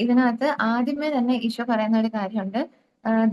ഇതിനകത്ത് ആദ്യമേ തന്നെ ഈശോ പറയുന്ന ഒരു കാര്യമുണ്ട്.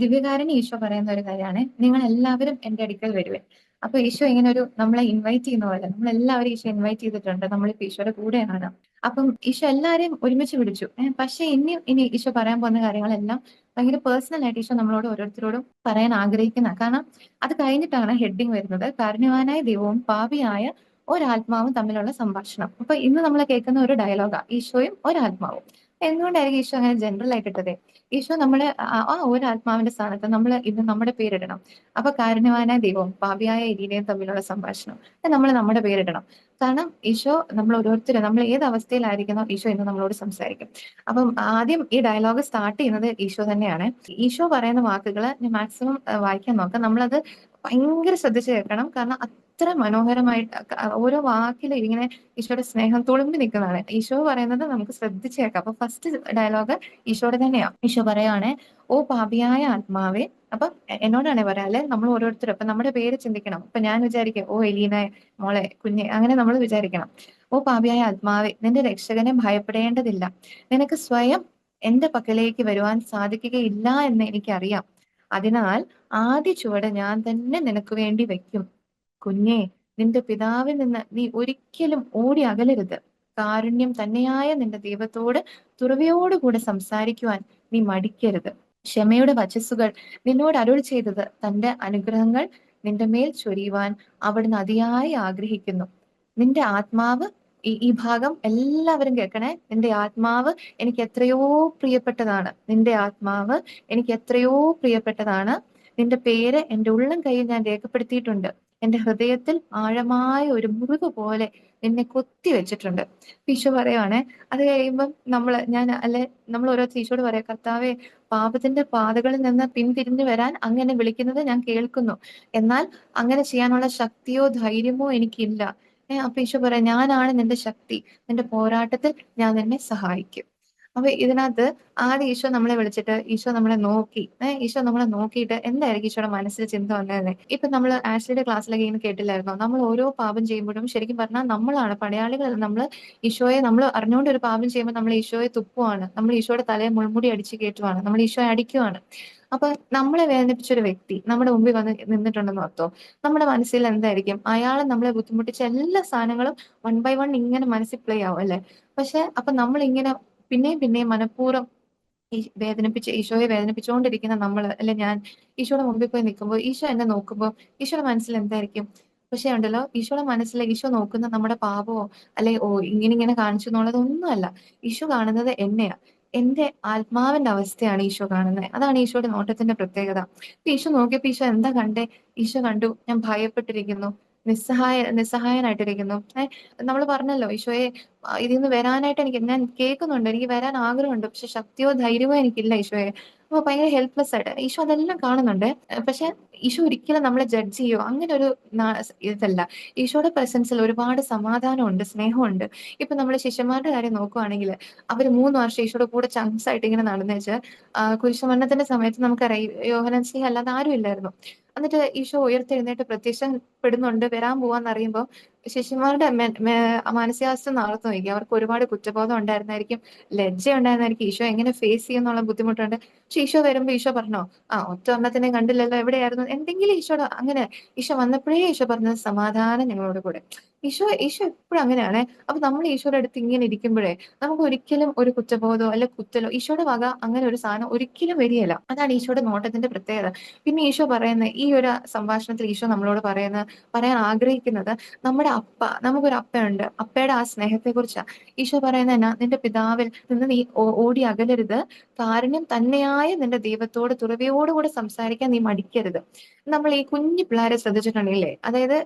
ദിവ്യകാരുണ്യ ഈശോ പറയുന്ന ഒരു കാര്യമാണ്, നിങ്ങൾ എല്ലാവരും എന്റെ അടുക്കൽ വരുവേ. അപ്പൊ ഈശോ ഇങ്ങനെ ഒരു നമ്മളെ ഇൻവൈറ്റ് ചെയ്യുന്ന പോലെ നമ്മളെല്ലാവരും ഈശോ ഇൻവൈറ്റ് ചെയ്തിട്ടുണ്ട്. നമ്മളിപ്പോ ഈശോയുടെ കൂടെയാണ്. അപ്പം ഈശോ എല്ലാവരെയും ഒരുമിച്ച് വിളിച്ചു. പക്ഷെ ഇനി ഈശോ പറയാൻ പോകുന്ന കാര്യങ്ങളെല്ലാം ഭയങ്കര പേഴ്സണൽ ആയിട്ട് ഈശോ നമ്മളോട് ഓരോരുത്തരോടും പറയാൻ ആഗ്രഹിക്കുന്ന. കാരണം അത് കഴിഞ്ഞിട്ടാണ് ഹെഡിങ് വരുന്നത്, കാരുണ്യവാനായ ദൈവവും പാപിയായ ഒരാത്മാവും തമ്മിലുള്ള സംഭാഷണം. അപ്പൊ ഇന്ന് നമ്മൾ കേൾക്കുന്ന ഒരു ഡയലോഗാ ഈശോയും ഒരാത്മാവും. എന്തുകൊണ്ടായിരിക്കും ഈശോ അങ്ങനെ ജനറൽ ആയിട്ട് ഇട്ടത്? ഈശോ നമ്മളെ ആ ഒരു ആത്മാവിന്റെ സ്ഥാനത്ത് നമ്മൾ ഇന്ന് നമ്മുടെ പേരിടണം. അപ്പൊ കാരുണ്യവാനായ ദൈവവും പാപിയായ എലീനയും തമ്മിലുള്ള സംഭാഷണം, നമ്മൾ നമ്മുടെ പേരിടണം. കാരണം ഈശോ നമ്മൾ ഓരോരുത്തരും നമ്മൾ ഏത് അവസ്ഥയിലായിരിക്കുന്നോ ഈശോ ഇന്ന് നമ്മളോട് സംസാരിക്കും. അപ്പം ആദ്യം ഈ ഡയലോഗ് സ്റ്റാർട്ട് ചെയ്യുന്നത് ഈശോ തന്നെയാണ്. ഈശോ പറയുന്ന വാക്കുകൾ ഞാൻ മാക്സിമം വായിക്കാൻ നോക്കാം. നമ്മളത് ഭയങ്കര ശ്രദ്ധിച്ച് കേൾക്കണം. കാരണം അത്ര മനോഹരമായിട്ട് ഓരോ വാക്കിലും ഇങ്ങനെ ഈശോയുടെ സ്നേഹം തുളുമ്പി നിൽക്കുന്നതാണ്. ഈശോ പറയുന്നത് നമുക്ക് ശ്രദ്ധിച്ച് കേൾക്കാം. അപ്പൊ ഫസ്റ്റ് ഡയലോഗ് ഈശോയുടെ തന്നെയാ. ഈശോ പറയുവാണേ, ഓ പാപിയായ ആത്മാവേ. അപ്പൊ എന്നോടാണ് പറയാല്ലേ, നമ്മൾ ഓരോരുത്തരും അപ്പൊ നമ്മുടെ പേര് ചിന്തിക്കണം. അപ്പൊ ഞാൻ വിചാരിക്കും, ഓ എലീന മോളെ കുഞ്ഞെ, അങ്ങനെ നമ്മൾ വിചാരിക്കണം. ഓ പാപിയായ ആത്മാവേ, നിന്റെ രക്ഷകനെ ഭയപ്പെടേണ്ടതില്ല. നിനക്ക് സ്വയം എന്റെ പക്കലേക്ക് വരുവാൻ സാധിക്കുകയില്ല എന്ന് എനിക്കറിയാം. അതിനാൽ ആദ്യ ചുവട് ഞാൻ തന്നെ നിനക്ക് വേണ്ടി വെക്കും. കുഞ്ഞേ, നിന്റെ പിതാവിൽ നിന്ന് നീ ഒരിക്കലും ഓടി അകലരുത്. കാരുണ്യം തന്നെയായ നിന്റെ ദൈവത്തോട് തുറവിയോടുകൂടെ സംസാരിക്കുവാൻ നീ മടിക്കരുത്. ക്ഷമയുടെ വചസ്സുകൾ നിന്നോട് അരുൾ ചെയ്തത് തന്റെ അനുഗ്രഹങ്ങൾ നിന്റെ മേൽ ചൊരിയുവാൻ അവിടുന്ന് അതിയായി ആഗ്രഹിക്കുന്നു. നിന്റെ ആത്മാവ്, ഈ ഭാഗം എല്ലാവരും കേൾക്കണേ. നിന്റെ ആത്മാവ് എനിക്ക് എത്രയോ പ്രിയപ്പെട്ടതാണ്. നിന്റെ ആത്മാവ് എനിക്ക് എത്രയോ പ്രിയപ്പെട്ടതാണ്. നിന്റെ പേര് എന്റെ ഉള്ളം കയ്യിൽ ഞാൻ രേഖപ്പെടുത്തിയിട്ടുണ്ട്. എന്റെ ഹൃദയത്തിൽ ആഴമായ ഒരു മുറിവ് പോലെ നിന്നെ കൊത്തി വെച്ചിട്ടുണ്ട്. ഈശോ പറയുവാണേ. അത് കഴിയുമ്പം നമ്മൾ ഓരോ ഈശോട് പറയാം, കർത്താവെ, പാപത്തിന്റെ പാതകളിൽ നിന്ന് പിന്തിരിഞ്ഞു വരാൻ അങ്ങനെ വിളിക്കുന്നത് ഞാൻ കേൾക്കുന്നു. എന്നാൽ അങ്ങനെ ചെയ്യാനുള്ള ശക്തിയോ ധൈര്യമോ എനിക്കില്ല. അപ്പൊ ഈശോ പറയാം, ഞാനാണ് നിന്റെ ശക്തി. നിന്റെ പോരാട്ടത്തിൽ ഞാൻ നിന്നെ സഹായിക്കും. അപ്പൊ ഇതിനകത്ത് ആദ്യം ഈശോ നമ്മളെ വിളിച്ചിട്ട് ഈശോ നമ്മളെ നോക്കി. ഈശോ നമ്മളെ നോക്കിയിട്ട് എന്തായിരിക്കും ഈശോയുടെ മനസ്സിൽ ചിന്ത വന്നതെന്ന് ഇപ്പൊ നമ്മൾ ആഷ്ലിയുടെ ക്ലാസ്സിലൊക്കെ ഇങ്ങനെ കേട്ടില്ലായിരുന്നോ? നമ്മൾ ഓരോ പാപം ചെയ്യുമ്പോഴും ശരിക്കും പറഞ്ഞാൽ നമ്മളാണ് പടയാളികളല്ല. ഈശോയെ നമ്മൾ അറിഞ്ഞുകൊണ്ട് ഒരു പാപം ചെയ്യുമ്പോൾ നമ്മൾ ഈശോയെ തുപ്പുവാണ്. നമ്മൾ ഈശോയുടെ തലയെ മുൾമുടി അടിച്ച് കയറ്റുവാണ്. നമ്മൾ ഈശോയെ അടിക്കുവാണ്. അപ്പൊ നമ്മളെ വേദനിപ്പിച്ച ഒരു വ്യക്തി നമ്മുടെ മുമ്പിൽ വന്ന് നിന്നിട്ടുണ്ടെന്ന് ഓർത്തോ, നമ്മുടെ മനസ്സിൽ എന്തായിരിക്കും? അയാൾ നമ്മളെ ബുദ്ധിമുട്ടിച്ച എല്ലാ സാധനങ്ങളും വൺ ബൈ വൺ ഇങ്ങനെ മനസ്സിൽ പ്ലേ ആവും അല്ലെ? പക്ഷെ അപ്പൊ നമ്മളിങ്ങനെ പിന്നെയും പിന്നെയും മനഃപൂർവ്വം ഈശോയെ വേദനിപ്പിച്ചുകൊണ്ടിരിക്കുന്ന ഞാൻ ഈശോയുടെ മുമ്പിൽ പോയി നിൽക്കുമ്പോൾ ഈശോ എന്നെ നോക്കുമ്പോൾ ഈശോയുടെ മനസ്സിൽ എന്തായിരിക്കും? പക്ഷെ ഉണ്ടല്ലോ, ഈശോയുടെ മനസ്സിൽ ഈശോ നോക്കുന്ന നമ്മുടെ പാപമോ അല്ലെ ഓ ഇങ്ങനെ കാണിച്ചു എന്നുള്ളതൊന്നുമല്ല. ഈശോ കാണുന്നത് എന്നെയാ. എന്റെ ആത്മാവിന്റെ അവസ്ഥയാണ് ഈശോ കാണുന്നത്. അതാണ് ഈശോയുടെ നോട്ടത്തിന്റെ പ്രത്യേകത. ഇപ്പൊ ഈശോ നോക്കിയപ്പോ ഈശോ എന്താ കണ്ടേ? ഈശോ കണ്ടു, ഞാൻ ഭയപ്പെട്ടിരിക്കുന്നു, നിസ്സഹായനായിട്ടിരിക്കുന്നു. നമ്മൾ പറഞ്ഞല്ലോ, ഈശോയെ ഇതിൽ നിന്ന് വരാനായിട്ട് ഞാൻ കേൾക്കുന്നുണ്ട്, എനിക്ക് വരാൻ ആഗ്രഹമുണ്ട്, പക്ഷെ ശക്തിയോ ധൈര്യമോ എനിക്കില്ല ഈശോയെ. അപ്പൊ ഭയങ്കര ഹെൽപ്ലെസ് ആയിട്ട് ഈശോ അതെല്ലാം കാണുന്നുണ്ട്. പക്ഷെ ഈശോ ഒരിക്കലും നമ്മളെ ജഡ്ജ് ചെയ്യോ അങ്ങനെ ഒരു ഇതല്ല. ഈശോയുടെ പ്രസൻസിൽ ഒരുപാട് സമാധാനമുണ്ട്, സ്നേഹമുണ്ട്. ഇപ്പൊ നമ്മൾ ശിഷ്യന്മാരുടെ കാര്യം നോക്കുവാണെങ്കിൽ അവർ 3 വർഷം ഈശോയുടെ കൂടെ ചങ്സ് ആയിട്ട് ഇങ്ങനെ നടന്നു വെച്ചാൽ കുരിശുമരണത്തിന്റെ സമയത്ത് നമുക്കറിയാം യോഹന്നാൻ സ്ലീഹ അല്ലാതെ ആരും ഇല്ലായിരുന്നു. എന്നിട്ട് ഈശോ ഉയർത്തെഴുന്നേറ്റ് പ്രത്യക്ഷപ്പെടുന്നുണ്ട്, വരാൻ പോവാന്നറിയുമ്പോൾ ശിഷ്യന്മാരുടെ മാനസികാവസ്ഥ നാളത്ത് നോക്കി. അവർക്ക് ഒരുപാട് കുറ്റബോധം ഉണ്ടായിരുന്നായിരിക്കും, ലജ്ജ ഉണ്ടായിരുന്നായിരിക്കും, ഈശോ എങ്ങനെ ഫേസ് ചെയ്യുന്നുള്ള ബുദ്ധിമുട്ടുണ്ട്. പക്ഷെ ഈശോ വരുമ്പോ ഈശോ പറഞ്ഞോ, ഒറ്റ ഒരെണ്ണത്തിനെ കണ്ടില്ലല്ലോ, എവിടെയായിരുന്നു? എന്തെങ്കിലും ഈശോയുടെ അങ്ങനെ ഈശോ വന്നപ്പോഴേ ഈശോ പറഞ്ഞത് സമാധാനം ഞങ്ങളോട് കൂടെ. ഈശോ എപ്പോഴും അങ്ങനെയാണ്. അപ്പൊ നമ്മൾ ഈശോയുടെ അടുത്ത് ഇങ്ങനെ ഇരിക്കുമ്പോഴേ നമുക്ക് ഒരിക്കലും ഒരു കുറ്റബോധമോ അല്ലെ കുത്തലോ ഈശോയുടെ വക അങ്ങനെ ഒരു സാധനം ഒരിക്കലും വരികയില്ല. അതാണ് ഈശോയുടെ നോട്ടത്തിന്റെ പ്രത്യേകത. പിന്നെ ഈശോ പറയുന്ന ഈ ഒരു സംഭാഷണത്തിൽ ഈശോ നമ്മളോട് പറയാൻ ആഗ്രഹിക്കുന്നത്, നമുക്കൊരു അപ്പയുണ്ട്, അപ്പയുടെ ആ സ്നേഹത്തെ കുറിച്ചാ ഈശോ പറയുന്നത്. എന്നാ, നിന്റെ പിതാവിൽ നിന്ന് നീ ഓടി അകലരുത്. കാരുണ്യം തന്നെയായ നിന്റെ ദൈവത്തോട് തുറവിയോടുകൂടെ സംസാരിക്കാൻ നീ മടിക്കരുത്. നമ്മൾ ഈ കുഞ്ഞു പിള്ളേരെ ശ്രദ്ധിച്ചിട്ടുണ്ടെങ്കിലേ, അതായത്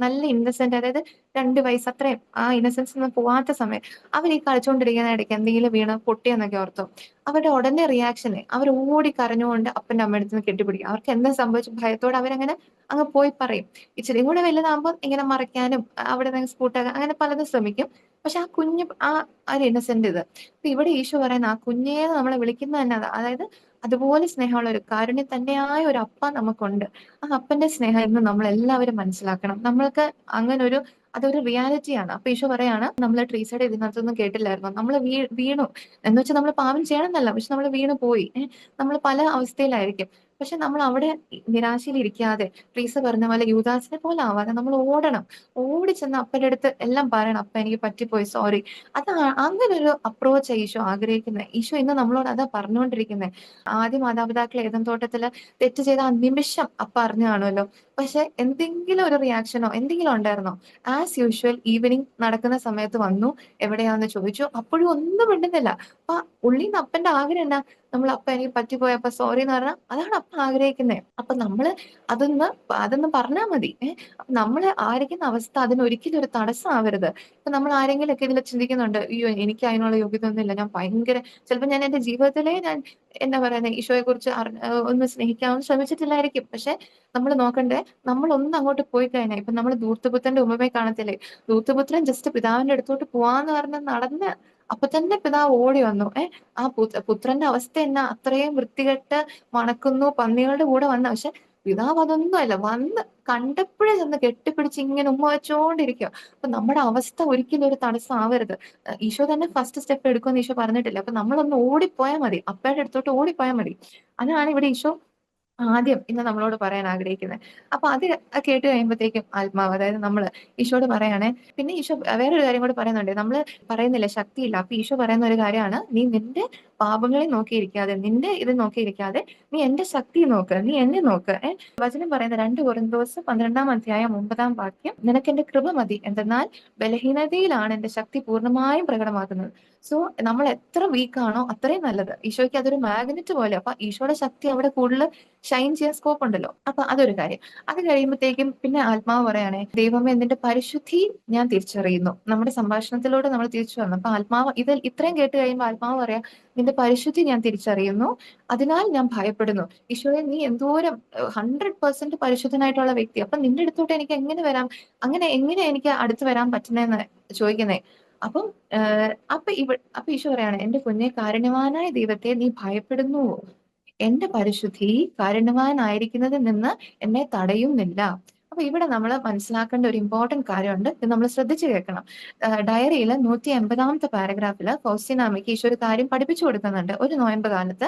നല്ല ഇന്നസെന്റ്, അതായത് 2 വയസ്സ് അത്രയും ആ ഇന്നസെൻസ് ഒന്നും പോവാത്ത സമയം അവർ ഈ കളിച്ചുകൊണ്ടിരിക്കുന്ന ഇടയ്ക്ക് എന്തെങ്കിലും വീണ് പൊട്ടിയെന്നൊക്കെ ഓർത്തോ, അവരുടെ ഉടനെ റിയാക്ഷന് അവർ ഓടി കരഞ്ഞുകൊണ്ട് അപ്പന്റെ അമ്മയുടെ അടുത്ത് നിന്ന് കെട്ടിപ്പിടിക്കും. അവർക്ക് എന്താ സംഭവിച്ച ഭയത്തോടെ അവരങ്ങനെ അങ്ങ് പോയി പറയും. ഇച്ചിരിയും കൂടെ വലുതാകുമ്പോൾ ഇങ്ങനെ മറയ്ക്കാനും അവിടെ നിന്ന് സ്കൂട്ടാകാൻ അങ്ങനെ പലതും ശ്രമിക്കും. പക്ഷെ ആ കുഞ്ഞ് ഒരു ഇന്നസെന്റ് ഇത്. അപ്പൊ ഇവിടെ ഈശോ പറയുന്ന ആ കുഞ്ഞേന്ന് നമ്മളെ വിളിക്കുന്നത് തന്നെ അതാ. അതായത് അതുപോലെ സ്നേഹമുള്ള ഒരു കാരുണ്യം തന്നെയായ ഒരു അപ്പ നമുക്കുണ്ട്. ആ അപ്പന്റെ സ്നേഹം ഇന്ന് നമ്മൾ എല്ലാവരും മനസ്സിലാക്കണം. നമ്മൾക്ക് അങ്ങനെ ഒരു അതൊരു റിയാലിറ്റിയാണ്. അപ്പൊ ഈശോ പറയാണ്, നമ്മള് ട്രീസയുടെ ഇതിനകത്തൊന്നും കേട്ടില്ലായിരുന്നോ? നമ്മള് വീണു. എന്ന് വെച്ചാൽ നമ്മള് പാപം ചെയ്യണമെന്നല്ല. പക്ഷെ നമ്മള് വീണു പോയി. നമ്മള് പല അവസ്ഥയിലായിരിക്കും. പക്ഷെ നമ്മൾ അവിടെ നിരാശയിലിരിക്കാതെ ട്രീസ പറഞ്ഞ പോലെ യൂദാസിനെ പോലെ ആവാതെ നമ്മൾ ഓടണം. ഓടിച്ചെന്ന് അപ്പന്റെ അടുത്ത് എല്ലാം പറയണം. "അപ്പ എനിക്ക് പറ്റിപ്പോയി. സോറി." അങ്ങനൊരു അപ്രോച്ചാ ഈശോ ആഗ്രഹിക്കുന്നെ. ഈശോ ഇന്ന് നമ്മളോട് അതാ പറഞ്ഞുകൊണ്ടിരിക്കുന്നെ. ആദ്യ മാതാപിതാക്കൾ ഏദൻ തോട്ടത്തില് തെറ്റ് ചെയ്ത ആ നിമിഷം അപ്പ അറിഞ്ഞു കാണുമല്ലോ. പക്ഷെ എന്തെങ്കിലും ഒരു റിയാക്ഷനോ എന്തെങ്കിലും ഉണ്ടായിരുന്നോ? ആസ് യൂഷ്വൽ ഈവനിംഗ് നടക്കുന്ന സമയത്ത് വന്നു. എവിടെയാന്ന് ചോദിച്ചു. അപ്പോഴും ഒന്നും മിണ്ടുന്നില്ല. അപ്പ ഉള്ളീന്ന് അപ്പന്റെ ആഗ്രഹം എന്നാ? "അപ്പ എനിക്ക് പറ്റിപ്പോയി. അപ്പ സോറിന്ന്" പറഞ്ഞാ അതാണ് അപ്പ ആഗ്രഹിക്കുന്നെ. അപ്പൊ നമ്മള് അതൊന്ന് അതൊന്ന് പറഞ്ഞാ മതി. അപ്പൊ നമ്മള് ആയിരിക്കുന്ന അവസ്ഥ അതിനൊരിക്കലും ഒരു തടസ്സമാവരുത്. ഇപ്പൊ നമ്മൾ ആരെങ്കിലുമൊക്കെ ഇതില് ചിന്തിക്കുന്നുണ്ട്, "അയ്യോ! എനിക്ക് അതിനുള്ള യോഗ്യത ഒന്നുമില്ല. ഞാൻ ഭയങ്കര" ചിലപ്പോ ഞാൻ എന്റെ ജീവിതത്തിലേ ഞാൻ എന്താ പറയുന്നെ ഈശോയെക്കുറിച്ച് ഒന്ന് സ്നേഹിക്കാൻ ശ്രമിച്ചിട്ടില്ലായിരിക്കും. പക്ഷെ നമ്മള് നോക്കണ്ടേ, നമ്മളൊന്ന് അങ്ങോട്ട് പോയി കഴിഞ്ഞാ ഇപ്പൊ നമ്മള് ധൂർത്തപുത്രന്റെ ഉപമയെ കാണത്തില്ലേ? ധൂർത്തപുത്രൻ ജസ്റ്റ് പിതാവിന്റെ അടുത്തോട്ട് പോവാന്ന് പറഞ്ഞ് നടന്ന് അപ്പൊ തന്നെ പിതാവ് ഓടി വന്നു. ആ പുത്രന്റെ അവസ്ഥ എന്നാ? അത്രയും വൃത്തികെട്ട് മണക്കുന്നു, പന്നികളുടെ കൂടെ വന്ന. പക്ഷെ പിതാവ് അതൊന്നും അല്ല. വന്ന് കണ്ടപ്പോഴേ ചെന്ന് കെട്ടിപ്പിടിച്ച് ഇങ്ങനെ ഉമ്മ വെച്ചോണ്ടിരിക്കുവാ. അപ്പൊ നമ്മുടെ അവസ്ഥ ഒരിക്കലും ഒരു തടസ്സം ആവരുത്. ഈശോ തന്നെ ഫസ്റ്റ് സ്റ്റെപ്പ് എടുക്കുമെന്ന് ഈശോ പറഞ്ഞിട്ടില്ല. അപ്പൊ നമ്മളൊന്ന് ഓടിപ്പോയാ മതി. അപ്പയുടെ അടുത്തോട്ട് ഓടിപ്പോയാ മതി. അതാണ് ഇവിടെ ഈശോ ആദ്യം ഇന്ന് നമ്മളോട് പറയാൻ ആഗ്രഹിക്കുന്നെ. അപ്പൊ അത് കേട്ട് കഴിയുമ്പഴത്തേക്കും ആത്മാവ്, അതായത് നമ്മള് ഈശോയോട് പറയാണേ. പിന്നെ ഈശോ വേറൊരു കാര്യം കൂടി പറയുന്നുണ്ട്. നമ്മള് പറയുന്നില്ലേ ശക്തിയില്ല. അപ്പൊ ഈശോ പറയുന്ന ഒരു കാര്യമാണ്, "നീ നിന്റെ പാപങ്ങളെ നോക്കിയിരിക്കാതെ, നിന്റെ ഇത് നോക്കിയിരിക്കാതെ, നീ എന്റെ ശക്തി നോക്ക്. നീ എന്നെ നോക്ക്." വചനം പറയുന്ന 2 കൊരിന്തോസ് 12-ാം അധ്യായം 9-ാം വാക്യം, "നിനക്ക് എന്റെ കൃപ മതി. എന്തെന്നാൽ ബലഹീനതയിലാണ് എന്റെ ശക്തി പൂർണ്ണമായും പ്രകടമാകുന്നത്." സോ നമ്മൾ എത്ര വീക്കാണോ അത്രയും നല്ലത്. ഈശോയ്ക്ക് അതൊരു മാഗ്നറ്റ് പോലെ. അപ്പൊ ഈശോയുടെ ശക്തി അവിടെ കൂടുതൽ ഷൈൻ ചെയ്യാൻ സ്കോപ്പ് ഉണ്ടല്ലോ. അപ്പൊ അതൊരു കാര്യം. അത് കഴിയുമ്പത്തേക്കും പിന്നെ ആത്മാവ് പറയാണേ, "ദൈവമേ നിന്റെ പരിശുദ്ധി ഞാൻ തിരിച്ചറിയുന്നു." നമ്മുടെ സംഭാഷണത്തിലൂടെ നമ്മൾ തിരിച്ചു വന്നു. അപ്പൊ ആത്മാവ് ഇത് ഇത്രയും കേട്ട് കഴിയുമ്പോൾ ആത്മാവ് പറയാ, "നിന്റെ പരിശുദ്ധി ഞാൻ തിരിച്ചറിയുന്നു. അതിനാൽ ഞാൻ ഭയപ്പെടുന്നു." ഈശോയെ നീ എന്തോരം 100% പരിശുദ്ധനായിട്ടുള്ള വ്യക്തി. അപ്പൊ നിന്റെ അടുത്തോട്ട് എനിക്ക് എങ്ങനെ വരാം? അങ്ങനെ എങ്ങനെ എനിക്ക് അടുത്ത് വരാൻ പറ്റുന്നേന്ന് ചോദിക്കുന്നേ. അപ്പം അപ്പൊ ഈശോ പറയാണ്, "എന്റെ കുഞ്ഞെ, കാരുണ്യവാനായ ദൈവത്തെ നീ ഭയപ്പെടുന്നുവോ? എന്റെ പരിശുദ്ധി കാരുണ്യവാനായിരിക്കുന്നതിൽ നിന്ന് എന്നെ തടയുന്നില്ല." അപ്പൊ ഇവിടെ നമ്മള് മനസ്സിലാക്കേണ്ട ഒരു ഇമ്പോർട്ടന്റ് കാര്യമുണ്ട്. ഇത് നമ്മൾ ശ്രദ്ധിച്ച് കേൾക്കണം. ഡയറിയില് 180-ാമത്തെ പാരഗ്രാഫില് ഫൗസ്ത്യനാമ്മയ്ക്ക് ഈശോ ഒരു കാര്യം പഠിപ്പിച്ചു കൊടുക്കുന്നുണ്ട്. ഒരു നോയമ്പ് കാലത്ത്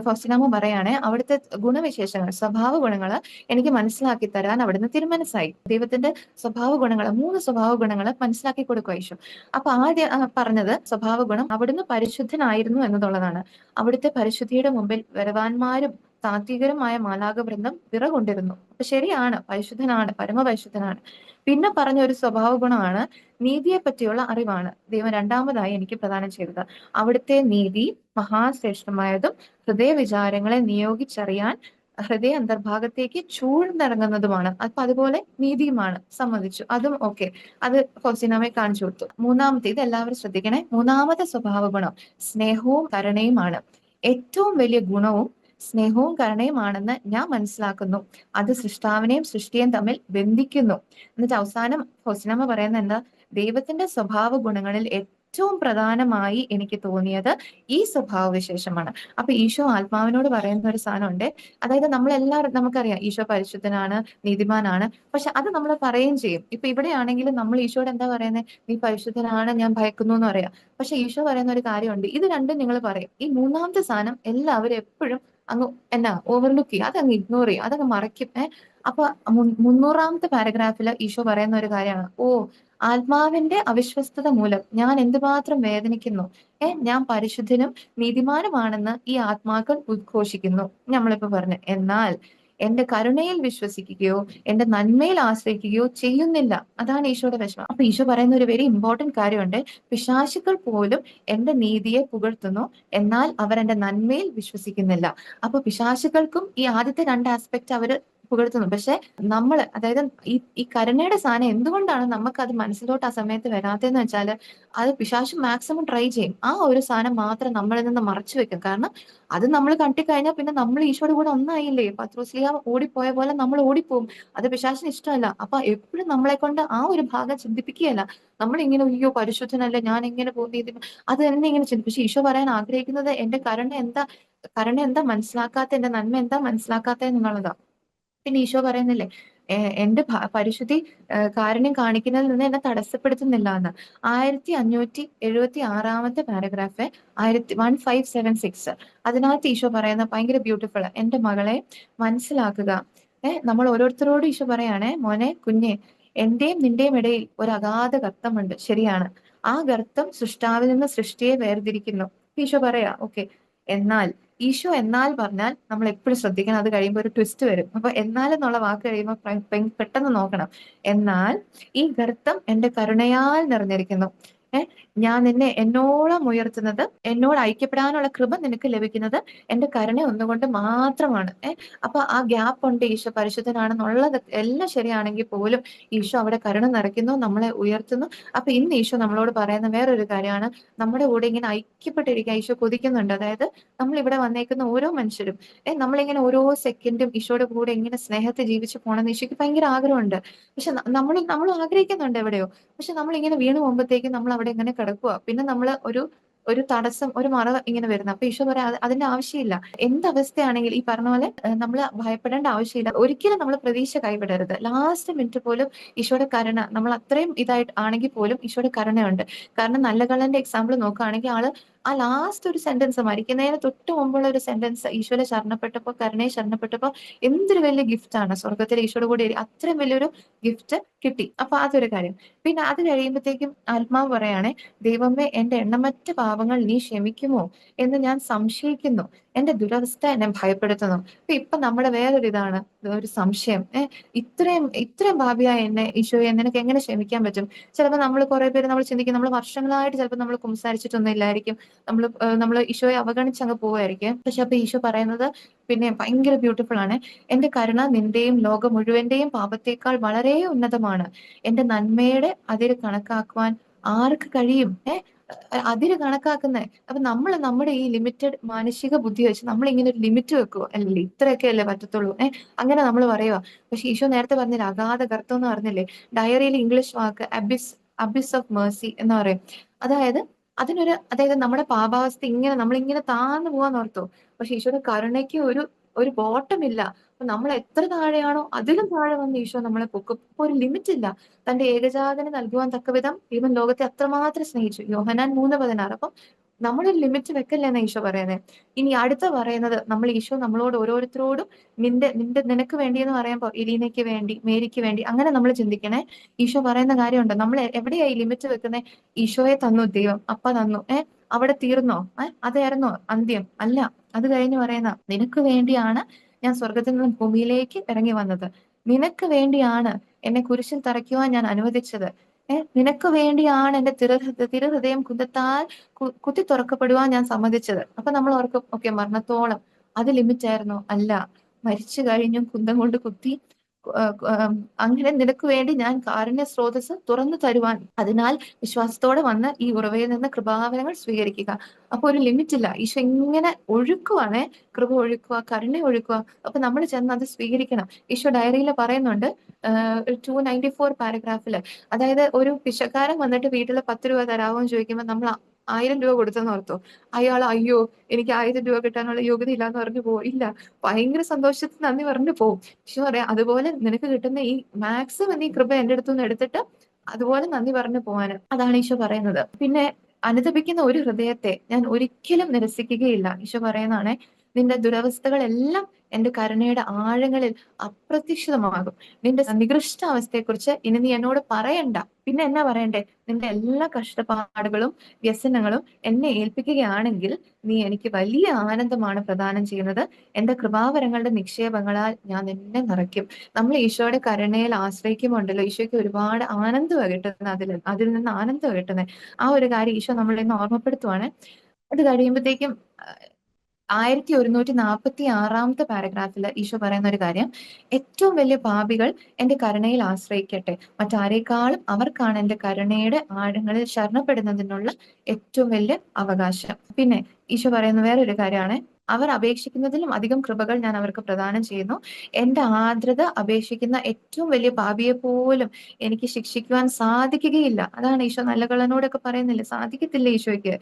ഫൗസ്ത്യനാമ്മ പറയാണ്, അവിടുത്തെ ഗുണവിശേഷങ്ങൾ, സ്വഭാവ ഗുണങ്ങള് എനിക്ക് മനസ്സിലാക്കി തരാൻ അവിടുന്ന് തിരുമനസ്സായി. ദൈവത്തിന്റെ സ്വഭാവ ഗുണങ്ങള്, 3 സ്വഭാവ ഗുണങ്ങള് മനസ്സിലാക്കി കൊടുക്കുവാ ഈശോ. അപ്പൊ ആദ്യം പറഞ്ഞത് സ്വഭാവ ഗുണം അവിടുന്ന് പരിശുദ്ധനായിരുന്നു എന്നുള്ളതാണ്. അവിടുത്തെ പരിശുദ്ധിയുടെ മുമ്പിൽ ബലവാന്മാരും താത്വികരുമായ മാലാഖവൃന്ദം വിറകൊണ്ടിരുന്നു. അപ്പൊ ശരിയാണ്, പരിശുദ്ധനാണ്, പരമപരിശുദ്ധനാണ്. പിന്നെ പറഞ്ഞ ഒരു സ്വഭാവ ഗുണമാണ് നീതിയെ പറ്റിയുള്ള അറിവാണ് ദൈവം രണ്ടാമതായി എനിക്ക് പ്രദാനം ചെയ്തത്. അവിടുത്തെ നീതി മഹാശ്രേഷ്ഠമായതും ഹൃദയവിചാരങ്ങളെ നിയോഗിച്ചറിയാൻ ഹൃദയ അന്തർഭാഗത്തേക്ക് ചൂഴ്ന്നിറങ്ങുന്നതുമാണ്. അപ്പൊ അതുപോലെ നീതിയുമാണ്, സമ്മതിച്ചു. അതും ഓക്കെ. അത് ഫൗസ്ത്യനാമ്മയെ കാണിച്ചു കൊടുത്തു. മൂന്നാമത്തെ, ഇത് എല്ലാവരും ശ്രദ്ധിക്കണേ, മൂന്നാമത്തെ സ്വഭാവ ഗുണം സ്നേഹവും കരുണയുമാണ്. ഏറ്റവും വലിയ ഗുണവും സ്നേഹവും കരുണയുമാണെന്ന് ഞാൻ മനസ്സിലാക്കുന്നു. അത് സൃഷ്ടാവിനെയും സൃഷ്ടിയെയും തമ്മിൽ ബന്ധിക്കുന്നു. എന്നിട്ട് അവസാനം ഫൗസ്ത്യനാമ്മ പറയുന്നത് എന്താ? ദൈവത്തിന്റെ സ്വഭാവ ഗുണങ്ങളിൽ ഏറ്റവും പ്രധാനമായി എനിക്ക് തോന്നിയത് ഈ സ്വഭാവ വിശേഷമാണ്. അപ്പൊ ഈശോ ആത്മാവിനോട് പറയുന്ന ഒരു സാധനമുണ്ട്. അതായത് നമ്മളെല്ലാവരും, നമുക്കറിയാം ഈശോ പരിശുദ്ധനാണ്, നീതിമാനാണ്. പക്ഷെ അത് നമ്മൾ പറയുകയും ചെയ്യും. ഇപ്പൊ ഇവിടെയാണെങ്കിലും നമ്മൾ ഈശോയോട് എന്താ പറയുന്നത്? "നീ പരിശുദ്ധനാണ്, ഞാൻ ഭയക്കുന്നു" എന്ന് പറയാം. പക്ഷെ ഈശോ പറയുന്ന ഒരു കാര്യമുണ്ട്. ഇത് രണ്ടും നിങ്ങൾ പറയും. ഈ മൂന്നാമത്തെ സാധനം എല്ലാവരും എപ്പോഴും അങ്ങ് ഓവർലുക്ക് ചെയ്യും. അതങ്ങ് ഇഗ്നോർ ചെയ്യും. അതങ്ങ് മറയ്ക്കും. അപ്പൊ 300-ാമത്തെ പാരഗ്രാഫില് ഈശോ പറയുന്ന ഒരു കാര്യമാണ്, "ഓ, ആത്മാവിന്റെ അവിശ്വസ്തത മൂലം ഞാൻ എന്തുമാത്രം വേദനിക്കുന്നു. ഞാൻ പരിശുദ്ധനും നീതിമാനുമാണെന്ന് ഈ ആത്മാക്കൾ ഉദ്ഘോഷിക്കുന്നു." നമ്മളിപ്പോ പറഞ്ഞു. എന്നാൽ എന്റെ കരുണയിൽ വിശ്വസിക്കുകയോ എന്റെ നന്മയിൽ ആശ്രയിക്കുകയോ ചെയ്യുന്നില്ല. അതാണ് ഈശോയുടെ വിഷമം. അപ്പൊ ഈശോ പറയുന്ന ഒരു വെരി ഇമ്പോർട്ടന്റ് കാര്യമുണ്ട്. പിശാചുക്കൾ പോലും എന്റെ നീതിയെ പുകഴ്ത്തുന്നു, എന്നാൽ അവർ എന്റെ നന്മയിൽ വിശ്വസിക്കുന്നില്ല. അപ്പൊ പിശാചുക്കൾക്കും ഈ ആദ്യത്തെ 2 ആസ്പെക്ട് അവര് പുകഴ്ത്തുന്നു. പക്ഷെ നമ്മള്, അതായത് ഈ കരുണയുടെ സാധനം എന്തുകൊണ്ടാണ് നമുക്ക് അത് മനസ്സിലോട്ട് ആ സമയത്ത് വരാത്തതെന്ന് വെച്ചാല്, അത് പിശാച് മാക്സിമം ട്രൈ ചെയ്യും. ആ ഒരു സാധനം മാത്രം നമ്മളിൽ നിന്ന് മറച്ചു വെക്കും. കാരണം അത് നമ്മൾ കണ്ടിക്കഴിഞ്ഞാൽ പിന്നെ നമ്മൾ ഈശോയുടെ കൂടെ ഒന്നായില്ലേ. പത്രോസ്ലീഹ ഓടിപ്പോയ പോലെ നമ്മൾ ഓടിപ്പോവും. അത് പിശാചിന് ഇഷ്ടമല്ല. അപ്പൊ എപ്പോഴും നമ്മളെ കൊണ്ട് ആ ഒരു ഭാഗം ചിന്തിപ്പിക്കുകയല്ല. നമ്മളിങ്ങനെ "അയ്യോ പരിശുദ്ധനല്ലേ, ഞാൻ എങ്ങനെ പോകും നീതി", അത് തന്നെ ഇങ്ങനെ ചിന്തിക്കും. പക്ഷെ ഈശോ പറയാൻ ആഗ്രഹിക്കുന്നത് എന്റെ കരുണ എന്താ മനസ്സിലാക്കാത്ത, എന്റെ നന്മ എന്താ മനസ്സിലാക്കാത്ത എന്നുള്ളതാ. പിന്നെ ഈശോ പറയുന്നില്ലേ, എന്റെ പരിശുദ്ധി കാരുണ്യം കാണിക്കുന്നതിൽ നിന്ന് എന്നെ തടസ്സപ്പെടുത്തുന്നില്ല എന്ന്. 1576 പാരഗ്രാഫ്, 1576, അതിനകത്ത് ഈശോ പറയുന്ന ഭയങ്കര ബ്യൂട്ടിഫുൾ. എന്റെ മകളെ മനസ്സിലാക്കുക. നമ്മൾ ഓരോരുത്തരോടും ഈശോ പറയാണ്, മോനെ കുഞ്ഞെ, എന്റെയും നിന്റെയും ഇടയിൽ ഒരു അഗാധ ഗർത്തമുണ്ട്, ശരിയാണ്. ആ ഗർത്തം സൃഷ്ടാവിൽ നിന്ന് സൃഷ്ടിയെ വേർതിരിക്കുന്നു. ഈശോ പറയാ, ഓക്കെ. എന്നാൽ ഈശോ എന്നാൽ പറഞ്ഞാൽ നമ്മൾ എപ്പോഴും ശ്രദ്ധിക്കണം. അത് കഴിയുമ്പോൾ ഒരു ട്വിസ്റ്റ് വരും. അപ്പൊ എന്നാൽ എന്നുള്ള വാക്ക് കഴിയുമ്പോൾ പെട്ടെന്ന് നോക്കണം. എന്നാൽ ഈ ഗർത്തം എന്റെ കരുണയാൽ നിറഞ്ഞിരിക്കുന്നു. ഏഹ് ഞാൻ നിന്നെ എന്നോളം ഉയർത്തുന്നത്, എന്നോട് ഐക്യപ്പെടാനുള്ള കൃപ നിനക്ക് ലഭിക്കുന്നത് എന്റെ കരുണ ഒന്നുകൊണ്ട് മാത്രമാണ്. അപ്പൊ ആ ഗ്യാപ്പ് ഉണ്ട്. ഈശോ പരിശുദ്ധനാണെന്നുള്ളത് എല്ലാം ശരിയാണെങ്കിൽ പോലും ഈശോ അവിടെ കരുണ നിറയ്ക്കുന്നു, നമ്മളെ ഉയർത്തുന്നു. അപ്പൊ ഇന്ന് ഈശോ നമ്മളോട് പറയുന്ന വേറൊരു കാര്യമാണ്, നമ്മുടെ കൂടെ ഇങ്ങനെ ഐക്യപ്പെട്ടിരിക്കാൻ ഈശോ കൊതിക്കുന്നുണ്ട്. അതായത് നമ്മൾ ഇവിടെ വന്നേക്കുന്ന ഓരോ മനുഷ്യരും നമ്മളിങ്ങനെ ഓരോ സെക്കൻഡും ഈശോയുടെ കൂടെ ഇങ്ങനെ സ്നേഹത്തെ ജീവിച്ചു പോകണമെന്ന് ഈശോയ്ക്ക് ഭയങ്കര ആഗ്രഹമുണ്ട്. പക്ഷെ നമ്മൾ ആഗ്രഹിക്കുന്നുണ്ട് എവിടെയോ. പക്ഷെ നമ്മൾ ഇങ്ങനെ വീണ് പോകുമ്പോഴത്തേക്കും നമ്മൾ അവിടെ ഇങ്ങനെ കിടക്കുക. പിന്നെ നമ്മൾ ഒരു തടസ്സം, ഒരു മറ ഇങ്ങനെ വരുന്നത്. അപ്പൊ ഈശോ പറയാം, അതിന്റെ ആവശ്യമില്ല. എന്തവസ്ഥയാണെങ്കിൽ ഈ പറഞ്ഞ പോലെ നമ്മൾ ഭയപ്പെടേണ്ട ആവശ്യമില്ല. ഒരിക്കലും നമ്മൾ പ്രതീക്ഷ കൈവിടരുത്. ലാസ്റ്റ് മിനിറ്റ് പോലും ഈശോയുടെ കരുണ, നമ്മൾ അത്രയും ഇതായിട്ട് ആണെങ്കിൽ പോലും ഈശോയുടെ കരുണയുണ്ട്. കാരണം നല്ല കള്ളന്റെ എക്സാമ്പിൾ നോക്കുകയാണെങ്കിൽ ആ ലാസ്റ്റ് ഒരു സെന്റൻസ്, മരിക്കുന്നതിന് തൊട്ട് മുമ്പുള്ള ഒരു സെന്റൻസ്, ഈശോയെ ശരണപ്പെട്ടപ്പോ, കരുണയെ ശരണപ്പെട്ടപ്പോ എന്തൊരു വലിയ ഗിഫ്റ്റ് ആണ്. സ്വർഗത്തിൽ ഈശോയുടെ കൂടെ അത്രയും വലിയൊരു ഗിഫ്റ്റ് കിട്ടി. അപ്പൊ അതൊരു കാര്യം. പിന്നെ അത് കഴിയുമ്പോഴത്തേക്കും ആത്മാവ് പറയാണ്, ദൈവമേ, എന്റെ എണ്ണമറ്റ പാപങ്ങൾ നീ ക്ഷമിക്കുമോ എന്ന് ഞാൻ സംശയിക്കുന്നു. എന്റെ ദുരവസ്ഥ എന്നെ ഭയപ്പെടുത്തുന്നു. ഇപ്പൊ നമ്മുടെ വേറൊരു ഇതാണ് ഒരു സംശയം. ഇത്രയും പാപിയായ എന്നെ ഈശോയെ നിനക്ക് എങ്ങനെ ക്ഷമിക്കാൻ പറ്റും? ചിലപ്പോൾ നമ്മൾ കുറെ പേര് നമ്മൾ ചിന്തിക്കും, നമ്മൾ വർഷങ്ങളായിട്ട് ചിലപ്പോൾ നമ്മൾ കുംസാരിച്ചിട്ടൊന്നും ഇല്ലായിരിക്കും, നമ്മൾ ഈശോയെ അവഗണിച്ച് അങ്ങ് പോവായിരിക്കും. പക്ഷെ അപ്പൊ ഈശോ പറയുന്നത് പിന്നെ ഭയങ്കര ബ്യൂട്ടിഫുൾ ആണ്. എന്റെ കരുണ നിന്റെയും ലോകം മുഴുവന്റെയും പാപത്തേക്കാൾ വളരെ ഉന്നതമാണ്. എന്റെ നന്മയുടെ അതിര് കണക്കാക്കുവാൻ ആർക്ക് കഴിയും? അതിര് കണക്കാക്കുന്നേ. അപ്പൊ നമ്മൾ നമ്മുടെ ഈ ലിമിറ്റഡ് മാനുഷിക ബുദ്ധി വെച്ച് നമ്മൾ ഇങ്ങനെ ഒരു ലിമിറ്റ് വെക്കുവോ, അല്ലേ ഇത്രയൊക്കെ അല്ലേ പറ്റത്തുള്ളൂ, അങ്ങനെ നമ്മൾ പറയുക. പക്ഷെ ഈശോ നേരത്തെ പറഞ്ഞില്ലേ, അഗാധ ഗർത്തം എന്ന് പറഞ്ഞില്ലേ, ഡയറിയിൽ English walk Abis of Mercy എന്ന് പറയും. അതായത് അതായത് നമ്മുടെ പാപാവസ്ഥ ഇങ്ങനെ നമ്മളിങ്ങനെ താഴ്ന്നു പോവാന്ന് ഓർത്തോ. പക്ഷെ ഈശോയുടെ കരുണയ്ക്ക് ഒരു ബോട്ടം ഇല്ല. അപ്പൊ നമ്മൾ എത്ര താഴെയാണോ അതിലും താഴെ വന്ന് ഈശോ നമ്മളെ പൊക്കും. അപ്പൊ ഒരു ലിമിറ്റ് ഇല്ല. തന്റെ ഏകജാതനെ നൽകുവാൻ തക്കവിധം ദൈവം ലോകത്തെ അത്രമാത്രം സ്നേഹിച്ചു. യോഹന്നാൻ 3:16. അപ്പം നമ്മളൊരു ലിമിറ്റ് വെക്കല്ലേന്ന് ഈശോ പറയുന്നത്. ഇനി അടുത്ത പറയുന്നത്, നമ്മൾ ഈശോ നമ്മളോട് ഓരോരുത്തരോടും നിനക്ക് വേണ്ടി എന്ന് പറയുമ്പോൾ ഇലീനയ്ക്ക് വേണ്ടി, മേരിക്ക് വേണ്ടി, അങ്ങനെ നമ്മൾ ചിന്തിക്കണേ. ഈശോ പറയുന്ന കാര്യമുണ്ട്. നമ്മൾ എവിടെയായി ലിമിറ്റ് വെക്കുന്നത്? ഈശോയെ തന്നു ദൈവം, അപ്പ തന്നു, അവിടെ തീർന്നോ? അതായിരുന്നോ അന്ത്യം? അല്ല. അത് കഴിഞ്ഞ് പറയുന്ന, നിനക്ക് വേണ്ടിയാണ് ഞാൻ സ്വർഗത്തിൽ നിന്നും ഭൂമിയിലേക്ക് ഇറങ്ങി വന്നത്. നിനക്ക് വേണ്ടിയാണ് എന്നെ കുരിശിൽ തറയ്ക്കുവാൻ ഞാൻ അനുവദിച്ചത്. നിനക്ക് വേണ്ടിയാണ് എന്റെ തിരുഹൃദയം കുന്തത്താൽ കുത്തി തുറക്കപ്പെടുവാൻ ഞാൻ സമ്മതിച്ചത്. അപ്പൊ നമ്മൾ ഓർക്കും, ഓക്കെ, മരണത്തോളം അത് ലിമിറ്റ് ആയിരുന്നോ? അല്ല. മരിച്ചു കഴിഞ്ഞും കുന്തം കൊണ്ട് കുത്തി അങ്ങനെ നിനക്ക് വേണ്ടി ഞാൻ കാരുണ്യ സ്രോതസ് തുറന്നു തരുവാൻ, അതിനാൽ വിശ്വാസത്തോടെ വന്ന് ഈ ഉറവയിൽ നിന്ന് കൃപാവരങ്ങൾ സ്വീകരിക്കുക. അപ്പൊ ഒരു ലിമിറ്റ് ഇല്ല. ഈശോ ഇങ്ങനെ ഒഴുക്കുവാണേ, കൃപ ഒഴുക്കുക, കരുണ ഒഴുക്കുക. അപ്പൊ നമ്മൾ ചെന്ന് അത് സ്വീകരിക്കണം. ഈശോ ഡയറിയിൽ പറയുന്നുണ്ട്, 294 പാരഗ്രാഫില്, അതായത് ഒരു പിശക്കാരൻ വന്നിട്ട് വീട്ടിൽ 10 രൂപ തരാമോ എന്ന് ചോദിക്കുമ്പോൾ നമ്മൾ 1000 രൂപ കൊടുത്തെന്ന് ഓർത്തോ. അയാൾ, അയ്യോ എനിക്ക് 1000 രൂപ കിട്ടാനുള്ള യോഗ്യത ഇല്ലാന്ന് പറഞ്ഞു പോവും. ഇല്ല, ഭയങ്കര സന്തോഷത്തിന് നന്ദി പറഞ്ഞു പോവും. ഈശോ പറയാം, അതുപോലെ നിനക്ക് കിട്ടുന്ന ഈ മാക്സിമം ഈ കൃപ എന്റെ അടുത്തുനിന്ന് എടുത്തിട്ട് അതുപോലെ നന്ദി പറഞ്ഞു പോവാന്. അതാണ് ഈശോ പറയുന്നത്. പിന്നെ അനുതപിക്കുന്ന ഒരു ഹൃദയത്തെ ഞാൻ ഒരിക്കലും നിരസിക്കുകയില്ല. ഈശോ പറയുന്നതാണ്, നിന്റെ ദുരവസ്ഥകളെല്ലാം എന്റെ കരുണയുടെ ആഴങ്ങളിൽ അപ്രത്യക്ഷിതമാകും. നിന്റെ നികൃഷ്ട അവസ്ഥയെക്കുറിച്ച് ഇനി നീ എന്നോട് പറയണ്ട. പിന്നെ എന്നാ പറയണ്ടേ? നിന്റെ എല്ലാ കഷ്ടപ്പാടുകളും വ്യസനങ്ങളും എന്നെ ഏൽപ്പിക്കുകയാണെങ്കിൽ നീ എനിക്ക് വലിയ ആനന്ദമാണ് പ്രദാനം ചെയ്യുന്നത്. എന്റെ കൃപാവരങ്ങളുടെ നിക്ഷേപങ്ങളാൽ ഞാൻ നിന്നെ നിറയ്ക്കും. നമ്മൾ ഈശോയുടെ കരുണയിൽ ആശ്രയിക്കുമ്പോണ്ടല്ലോ, ഈശോയ്ക്ക് ഒരുപാട് ആനന്ദമാണ് കിട്ടുന്നത്. അതിൽ നിന്ന് ആനന്ദമാണ് കിട്ടുന്നത്. ആ ഒരു കാര്യം ഈശോ നമ്മളെ ഇന്ന് ഓർമ്മപ്പെടുത്തുവാണ്. അത് കഴിയുമ്പോഴത്തേക്കും 1146 പാരഗ്രാഫില് ഈശോ പറയുന്ന ഒരു കാര്യം, ഏറ്റവും വലിയ പാപികൾ എന്റെ കരുണയിൽ ആശ്രയിക്കട്ടെ. മറ്റാരേക്കാളും അവർക്കാണ് എന്റെ കരുണയുടെ ആഴങ്ങളിൽ ശരണപ്പെടുന്നതിനുള്ള ഏറ്റവും വലിയ അവകാശം. പിന്നെ ഈശോ പറയുന്ന വേറൊരു കാര്യമാണ്, അവർ അപേക്ഷിക്കുന്നതിലും അധികം കൃപകൾ ഞാൻ അവർക്ക് പ്രദാനം ചെയ്യുന്നു. എന്റെ ആർദ്രത അപേക്ഷിക്കുന്ന ഏറ്റവും വലിയ പാപിയെ പോലും എനിക്ക് ശിക്ഷിക്കുവാൻ സാധിക്കുകയില്ല. അതാണ് ഈശോ നല്ല കള്ളനോടൊക്കെ പറയുന്നില്ലേ, സാധിക്കത്തില്ല ഈശോയ്ക്ക്.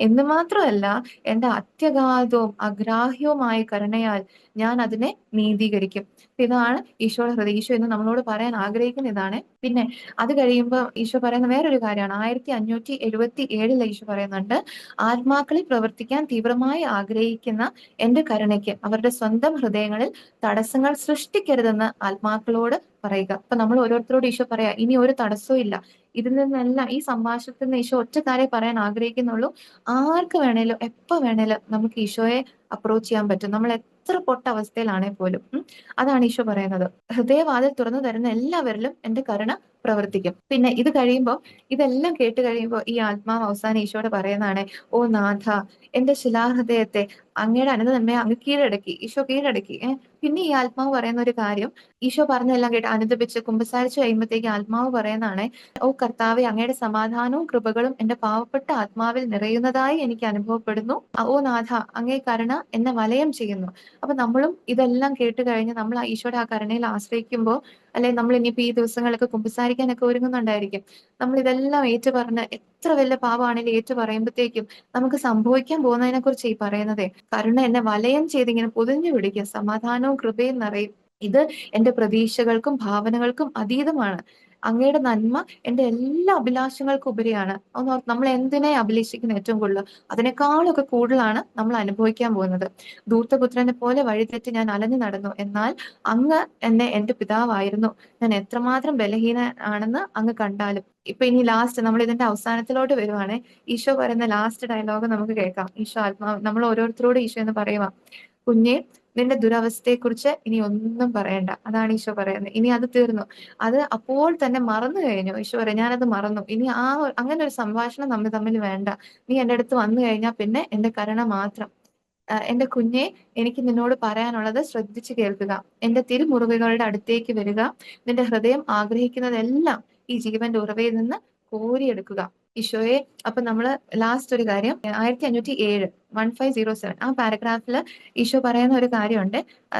എന്ന് മാത്രമല്ല, എന്റെ അത്യഗാധവും അഗ്രാഹ്യവുമായ കരുണയാൽ ഞാൻ അതിനെ നീതീകരിക്കും. ഇതാണ് ഈശോയുടെ ഹൃദയം. ഈശോ ഇന്ന് നമ്മളോട് പറയാൻ ആഗ്രഹിക്കുന്ന ഇതാണ്. പിന്നെ അത് കഴിയുമ്പോൾ ഈശോ പറയുന്ന വേറൊരു കാര്യമാണ്. 1577 ഈശോ പറയുന്നുണ്ട്, ആത്മാക്കളിൽ പ്രവർത്തിക്കാൻ തീവ്രമായി ആഗ്രഹിക്കുന്ന എന്റെ കരുണയ്ക്ക് അവരുടെ സ്വന്തം ഹൃദയങ്ങളിൽ തടസ്സങ്ങൾ സൃഷ്ടിക്കരുതെന്ന് ആത്മാക്കളോട് പറയുക. അപ്പൊ നമ്മൾ ഓരോരുത്തരോട് ഈശോ പറയാ, ഇനി ഒരു തടസ്സവും ഇല്ല. ഇതിൽ നിന്നെല്ലാം, ഈ സംഭാഷണത്തിൽ നിന്ന് ഈശോ ഒറ്റ കാര്യം പറയാൻ ആഗ്രഹിക്കുന്നുള്ളൂ. ആർക്ക് വേണേലും എപ്പോ വേണേലും നമുക്ക് ഈശോയെ അപ്രോച്ച് ചെയ്യാൻ പറ്റും, നമ്മൾ എത്ര പൊട്ട അവസ്ഥയിലാണെ പോലും. അതാണ് ഈശോ പറയുന്നത്. ഹൃദയവാതിൽ തുറന്നു തരുന്ന എല്ലാവരിലും എന്റെ കരുണ പ്രവർത്തിക്കും. പിന്നെ ഇത് കഴിയുമ്പോൾ, ഇതെല്ലാം കേട്ട് കഴിയുമ്പോൾ ഈ ആത്മാവ് അവസാനം ഈശോയോട് പറയുന്നതാണ്, ഓ നാഥ, എന്റെ ശിലാഹൃദയത്തെ അങ്ങയുടെ അനുനന്മയെ അങ്ങ് കീഴടക്കി. ഈശോ കീഴടക്കി. പിന്നെ ഈ ആത്മാവ് പറയുന്ന ഒരു കാര്യം, ഈശോ പറഞ്ഞെല്ലാം കേട്ട് അനുദപിച്ച് കുമ്പസാരിച്ച് കഴിയുമ്പോഴത്തേക്ക് ആത്മാവ് പറയുന്നതാണ്, ഓ കർത്താവെ, അങ്ങയുടെ സമാധാനവും കൃപകളും എന്റെ പാവപ്പെട്ട ആത്മാവിൽ നിറയുന്നതായി എനിക്ക് അനുഭവപ്പെടുന്നു. ഓ നാഥ, അങ്ങേ കരുണ എന്നെ വലയം ചെയ്യുന്നു. അപ്പൊ നമ്മളും ഇതെല്ലാം കേട്ട് കഴിഞ്ഞ് നമ്മൾ ആ ഈശോയുടെ ആ കരുണയിൽ ആശ്രയിക്കുമ്പോൾ, അല്ലെ, നമ്മൾ ഇനിയിപ്പോ ഈ ദിവസങ്ങളൊക്കെ കുമ്പസാരിക്കാനൊക്കെ ഒരുങ്ങുന്നുണ്ടായിരിക്കും. നമ്മൾ ഇതെല്ലാം ഏറ്റു പറഞ്ഞ് എത്ര വലിയ പാപമാണെങ്കിലും ഏറ്റു പറയുമ്പോഴത്തേക്കും നമുക്ക് സംഭവിക്കാൻ പോകുന്നതിനെ കുറിച്ച് ഈ പറയുന്നതേ, കരുണ എന്നെ വലയം ചെയ്ത് ഇങ്ങനെ പൊതിഞ്ഞു പിടിക്കും, സമാധാനവും കൃപയും നിറയും. ഇത് എന്റെ പ്രതീക്ഷകൾക്കും ഭാവനകൾക്കും അതീതമാണ്. അങ്ങയുടെ നന്മ എന്റെ എല്ലാ അഭിലാഷങ്ങൾക്കും ഉപരിയാണ്. നമ്മൾ എന്തിനെ അഭിലഷിക്കുന്ന ഏറ്റവും കൂടുതൽ, അതിനേക്കാളൊക്കെ കൂടുതലാണ് നമ്മൾ അനുഭവിക്കാൻ പോകുന്നത്. ധൂർത്തപുത്രനെ പോലെ വഴിതെറ്റി ഞാൻ അലഞ്ഞു നടന്നു, എന്നാൽ അങ്ങ് എന്നെ എന്റെ പിതാവായിരുന്നു. ഞാൻ എത്രമാത്രം ബലഹീന ആണെന്ന് അങ്ങ് കണ്ടാലും. ഇപ്പൊ ഇനി ലാസ്റ്റ് നമ്മൾ ഇതിന്റെ അവസാനത്തിലോട്ട് വരുവാണ്. ഈശോ പറയുന്ന ലാസ്റ്റ് ഡയലോഗ് നമുക്ക് കേൾക്കാം. ഈശോ ആത്മാവ് നമ്മൾ ഓരോരുത്തരോടും ഈശോ എന്ന് പറയുക, കുഞ്ഞെ, നിന്റെ ദുരവസ്ഥയെക്കുറിച്ച് ഇനി ഒന്നും പറയണ്ട. അതാണ് ഈശോ പറയുന്നത്. ഇനി അത് തീർന്നു. അത് അപ്പോൾ തന്നെ മറന്നു കഴിഞ്ഞു. ഈശോ പറയാം, ഞാനത് മറന്നു. ഇനി അങ്ങനെ ഒരു സംഭാഷണം നമ്മൾ തമ്മിൽ വേണ്ട. നീ എന്റെ അടുത്ത് വന്നു കഴിഞ്ഞാൽ പിന്നെ എന്റെ കരുണ മാത്രം. എന്റെ കുഞ്ഞെ, എനിക്ക് നിന്നോട് പറയാനുള്ളത് ശ്രദ്ധിച്ചു കേൾക്കുക. എന്റെ തിരുമുറിവുകളുടെ അടുത്തേക്ക് വരിക. നിന്റെ ഹൃദയം ആഗ്രഹിക്കുന്നതെല്ലാം ഈ ജീവന്റെ ഉറവയിൽ നിന്ന് കോരിയെടുക്കുക. ഈശോയെ, അപ്പൊ നമ്മള് ലാസ്റ്റ് ഒരു കാര്യം, 1507 1507 ആ പാരഗ്രാഫില് ഈശോ പറയുന്ന ഒരു കാര്യമുണ്ട്.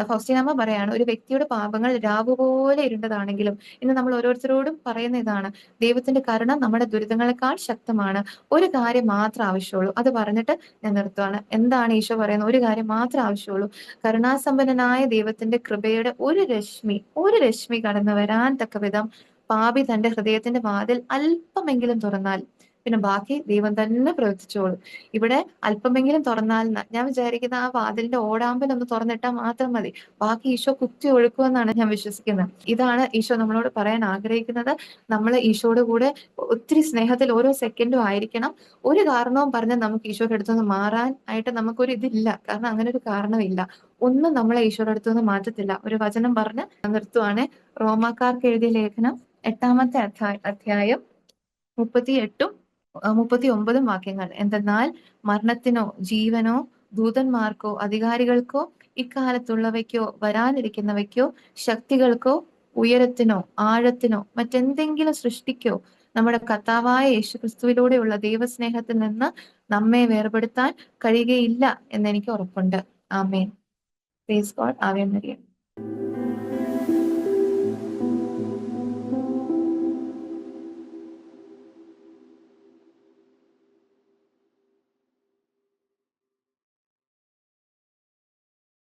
ഫൗസ്റ്റീനാമ്മ പറയാണ്, ഒരു വ്യക്തിയുടെ പാപങ്ങൾ രാവുപോലെ ഇരുണ്ടതാണെങ്കിലും, ഇന്ന് നമ്മൾ ഓരോരുത്തരോടും പറയുന്ന ഇതാണ്, ദൈവത്തിന്റെ കരുണ നമ്മുടെ ദുരിതങ്ങളെക്കാൾ ശക്തമാണ്. ഒരു കാര്യം മാത്രം ആവശ്യമുള്ളൂ. അത് പറഞ്ഞിട്ട് ഞാൻ നിർത്തുവാണ്. എന്താണ് ഈശോ പറയുന്നത്? ഒരു കാര്യം മാത്രം ആവശ്യമുള്ളൂ. കരുണാസമ്പന്നനായ ദൈവത്തിന്റെ കൃപയുടെ ഒരു രശ്മി കടന്നു വരാൻ തക്ക വിധം പാപി തന്റെ ഹൃദയത്തിന്റെ വാതിൽ അല്പമെങ്കിലും തുറന്നാൽ പിന്നെ ബാക്കി ദൈവം തന്നെ പ്രവർത്തിച്ചോളും. ഇവിടെ അല്പമെങ്കിലും തുറന്നാൽ ഞാൻ വിചാരിക്കുന്ന ആ വാതിലിന്റെ ഓടാമ്പൽ ഒന്ന് തുറന്നിട്ടാൽ മാത്രം മതി, ബാക്കി ഈശോ കുത്തി ഒഴുക്കുമെന്നാണ് ഞാൻ വിശ്വസിക്കുന്നത്. ഇതാണ് ഈശോ നമ്മളോട് പറയാൻ ആഗ്രഹിക്കുന്നത്. നമ്മൾ ഈശോയുടെ കൂടെ ഒത്തിരി സ്നേഹത്തിൽ ഓരോ സെക്കൻഡും ആയിരിക്കണം. ഒരു കാരണവും പറഞ്ഞ് നമുക്ക് ഈശോയുടെ അടുത്തുനിന്ന് മാറാൻ ആയിട്ട് നമുക്കൊരു ഇതില്ല. കാരണം അങ്ങനെ ഒരു കാരണമില്ല. ഒന്നും നമ്മളെ ഈശോയുടെ അടുത്തുനിന്ന് മാറ്റത്തില്ല. ഒരു വചനം പറഞ്ഞ് നിർത്തുവാണ്. റോമാക്കാർക്ക് എഴുതിയ ലേഖനം 8-ാമത്തെ അധ്യായം 38-ഉം 39-ഉം വാക്യങ്ങൾ. എന്തെന്നാൽ മരണത്തിനോ ജീവനോ ദൂതന്മാർക്കോ അധികാരികൾക്കോ ഇക്കാലത്തുള്ളവയ്ക്കോ വരാനിരിക്കുന്നവയ്ക്കോ ശക്തികൾക്കോ ഉയരത്തിനോ ആഴത്തിനോ മറ്റെന്തെങ്കിലും സൃഷ്ടിക്കോ നമ്മുടെ കർത്താവായ യേശുക്രിസ്തുവിലൂടെയുള്ള ദൈവസ്നേഹത്തിൽ നിന്ന് നമ്മെ വേർപെടുത്താൻ കഴിയുകയില്ല എന്നെനിക്ക് ഉറപ്പുണ്ട്. Amen. Praise God. Ave Maria.